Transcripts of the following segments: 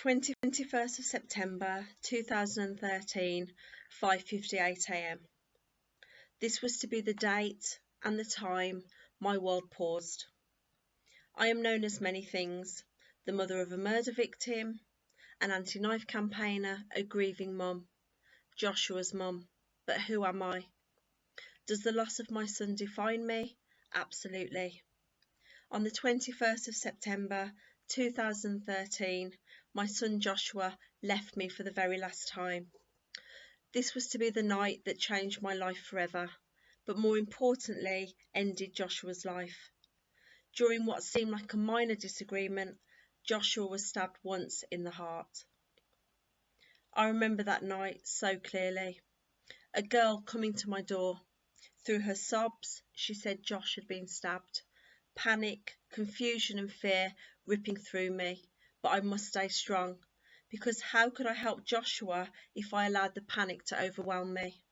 21st of September 2013, 5:58 a.m. This was to be the date and the time my world paused. I am known as many things: the mother of a murder victim, an anti-knife campaigner, a grieving mum, Joshua's mum. But who am I? Does the loss of my son define me? Absolutely. On the 21st of September 2013, my son Joshua left me for the very last time. This was to be the night that changed my life forever, but more importantly, ended Joshua's life. During what seemed like a minor disagreement, Joshua was stabbed once in the heart. I remember that night so clearly. A girl coming to my door. Through her sobs, she said Josh had been stabbed. Panic, confusion and fear ripping through me, but I must stay strong, because how could I help Joshua if I allowed the panic to overwhelm me?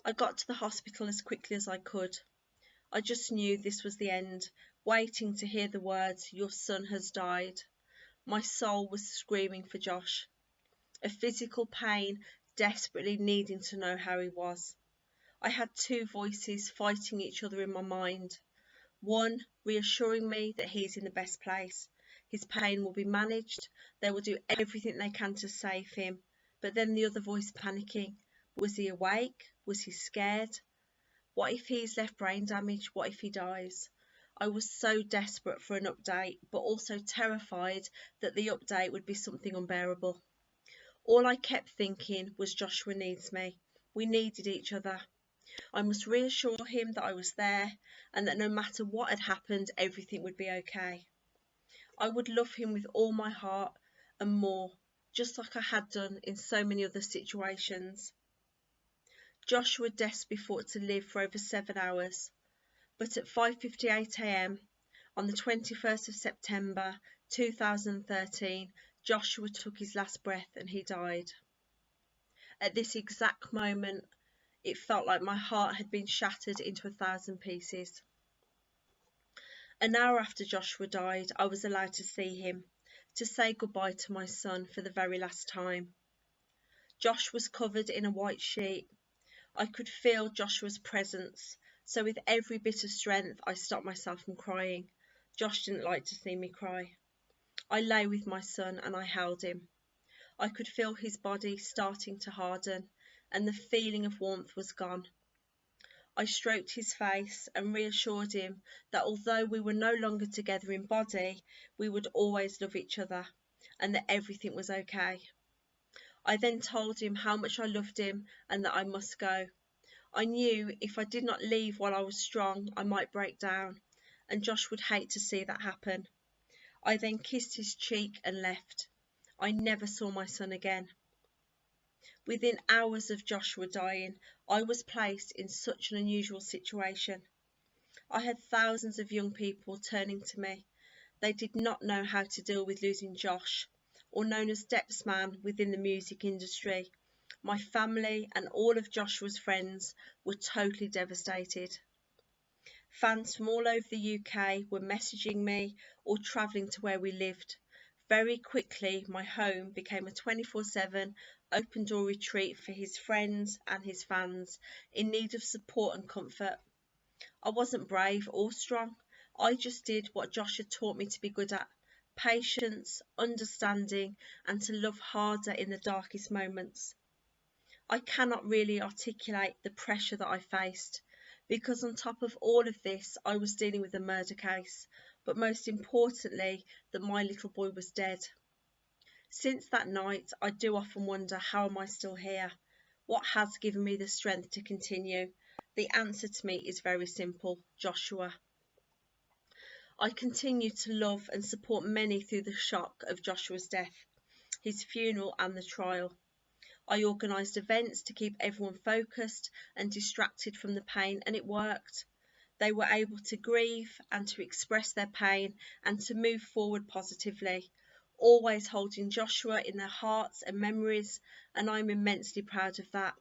I got to the hospital as quickly as I could. I just knew this was the end, waiting to hear the words, "Your son has died." My soul was screaming for Josh, a physical pain, desperately needing to know how he was. I had two voices fighting each other in my mind. One reassuring me that he's in the best place. His pain will be managed. They will do everything they can to save him. But then the other voice panicking. Was he awake? Was he scared? What if he's left brain damage? What if he dies? I was so desperate for an update, but also terrified that the update would be something unbearable. All I kept thinking was Joshua needs me. We needed each other. I must reassure him that I was there and that no matter what had happened, everything would be okay. I would love him with all my heart and more, just like I had done in so many other situations. Joshua desperately fought to live for over 7 hours, but at 5:58 a.m. on the 21st of September 2013, Joshua took his last breath and he died. At this exact moment, it felt like my heart had been shattered into 1,000 pieces. An hour after Joshua died, I was allowed to see him, to say goodbye to my son for the very last time. Josh was covered in a white sheet. I could feel Joshua's presence, so with every bit of strength I stopped myself from crying. Josh didn't like to see me cry. I lay with my son and I held him. I could feel his body starting to harden, and the feeling of warmth was gone. I stroked his face and reassured him that although we were no longer together in body, we would always love each other and that everything was okay. I then told him how much I loved him and that I must go. I knew if I did not leave while I was strong, I might break down, and Josh would hate to see that happen. I then kissed his cheek and left. I never saw my son again. Within hours of Joshua dying, I was placed in such an unusual situation. I had thousands of young people turning to me. They did not know how to deal with losing Josh, or known as Depsman within the music industry. My family and all of Joshua's friends were totally devastated. Fans from all over the UK were messaging me or travelling to where we lived. Very quickly, my home became a 24/7 open-door retreat for his friends and his fans in need of support and comfort. I wasn't brave or strong. I just did what Josh had taught me to be good at: patience, understanding, and to love harder in the darkest moments. I cannot really articulate the pressure that I faced, because on top of all of this, I was dealing with a murder case, but most importantly, that my little boy was dead. Since that night, I do often wonder, how am I still here? What has given me the strength to continue? The answer to me is very simple: Joshua. I continue to love and support many through the shock of Joshua's death, his funeral and the trial. I organised events to keep everyone focused and distracted from the pain, and it worked. They were able to grieve and to express their pain and to move forward positively, always holding Joshua in their hearts and memories, and I'm immensely proud of that.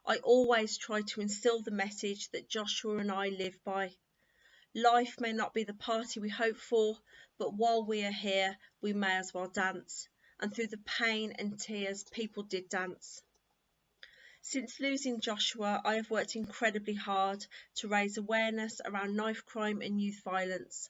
I always try to instill the message that Joshua and I live by. Life may not be the party we hope for, but while we are here, we may as well dance. And through the pain and tears, people did dance. Since losing Joshua, I have worked incredibly hard to raise awareness around knife crime and youth violence.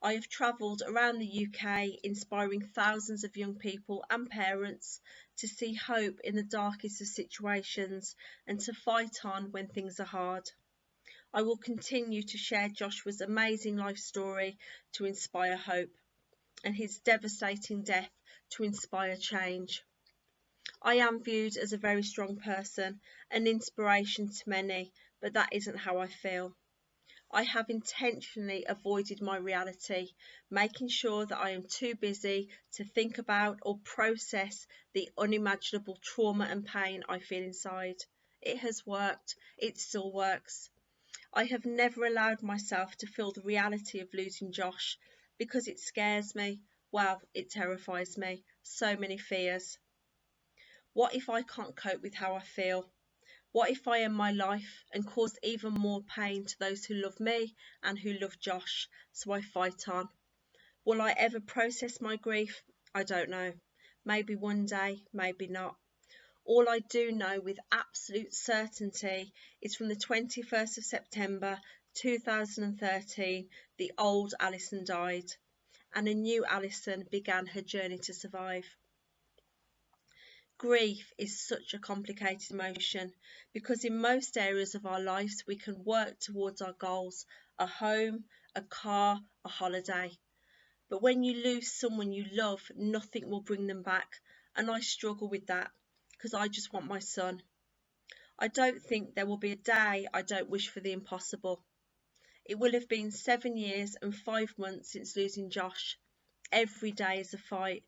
I have travelled around the UK, inspiring thousands of young people and parents to see hope in the darkest of situations and to fight on when things are hard. I will continue to share Joshua's amazing life story to inspire hope, and his devastating death to inspire change. I am viewed as a very strong person, an inspiration to many, but that isn't how I feel. I have intentionally avoided my reality, making sure that I am too busy to think about or process the unimaginable trauma and pain I feel inside. It has worked. It still works. I have never allowed myself to feel the reality of losing Josh because it scares me. Well, it terrifies me. So many fears. What if I can't cope with how I feel? What if I end my life and cause even more pain to those who love me and who love Josh, so I fight on? Will I ever process my grief? I don't know. Maybe one day, maybe not. All I do know with absolute certainty is from the 21st of September 2013, the old Alison died, and a new Alison began her journey to survive. Grief is such a complicated emotion because in most areas of our lives we can work towards our goals, a home, a car, a holiday. But when you lose someone you love, nothing will bring them back, and I struggle with that because I just want my son. I don't think there will be a day I don't wish for the impossible. It will have been 7 years and 5 months since losing Josh. Every day is a fight.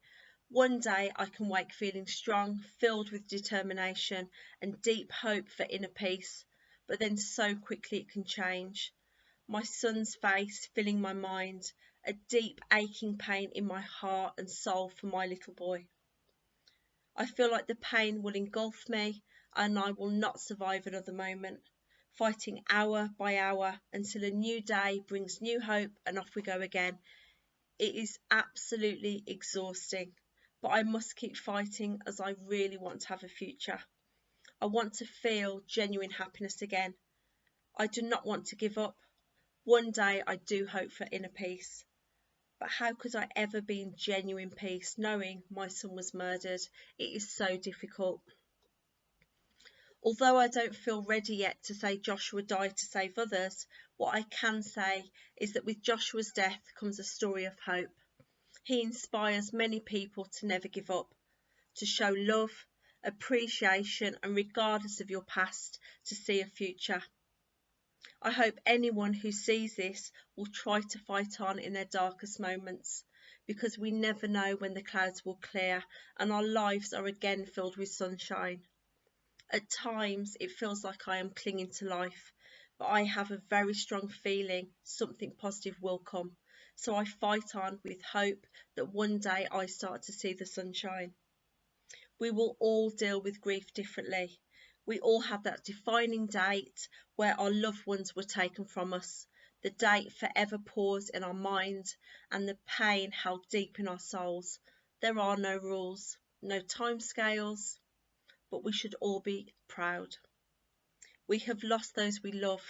One day I can wake feeling strong, filled with determination and deep hope for inner peace, but then so quickly it can change. My son's face filling my mind, a deep aching pain in my heart and soul for my little boy. I feel like the pain will engulf me and I will not survive another moment, fighting hour by hour until a new day brings new hope and off we go again. It is absolutely exhausting, but I must keep fighting as I really want to have a future. I want to feel genuine happiness again. I do not want to give up. One day I do hope for inner peace. But how could I ever be in genuine peace knowing my son was murdered? It is so difficult. Although I don't feel ready yet to say Joshua died to save others, what I can say is that with Joshua's death comes a story of hope. He inspires many people to never give up, to show love, appreciation, and regardless of your past, to see a future. I hope anyone who sees this will try to fight on in their darkest moments, because we never know when the clouds will clear and our lives are again filled with sunshine. At times it feels like I am clinging to life, but I have a very strong feeling something positive will come. So I fight on with hope that one day I start to see the sunshine. We will all deal with grief differently. We all have that defining date where our loved ones were taken from us, the date forever paused in our mind and the pain held deep in our souls. There are no rules, no timescales, but we should all be proud. We have lost those we love,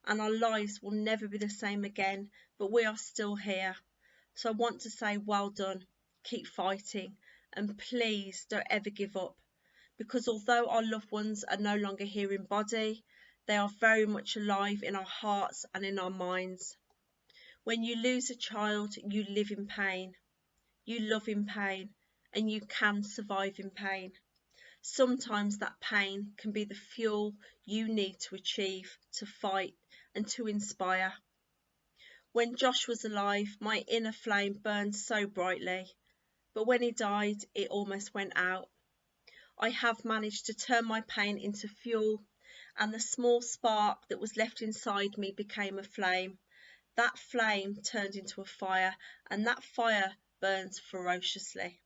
and our lives will never be the same again, but we are still here. So I want to say well done, keep fighting, and please don't ever give up, because although our loved ones are no longer here in body, they are very much alive in our hearts and in our minds. When you lose a child, you live in pain, you love in pain, and you can survive in pain. Sometimes that pain can be the fuel you need to achieve, to fight, and to inspire. When Josh was alive, my inner flame burned so brightly, but when he died, it almost went out. I have managed to turn my pain into fuel, and the small spark that was left inside me became a flame. That flame turned into a fire, and that fire burns ferociously.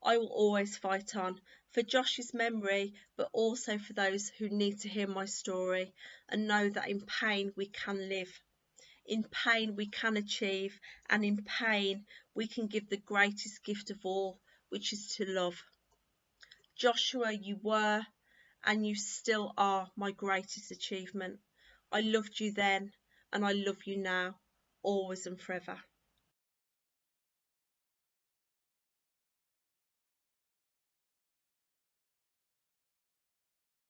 I will always fight on, for Josh's memory, but also for those who need to hear my story and know that in pain we can live. In pain we can achieve, and in pain we can give the greatest gift of all, which is to love. Joshua, you were and you still are my greatest achievement. I loved you then and I love you now, always and forever.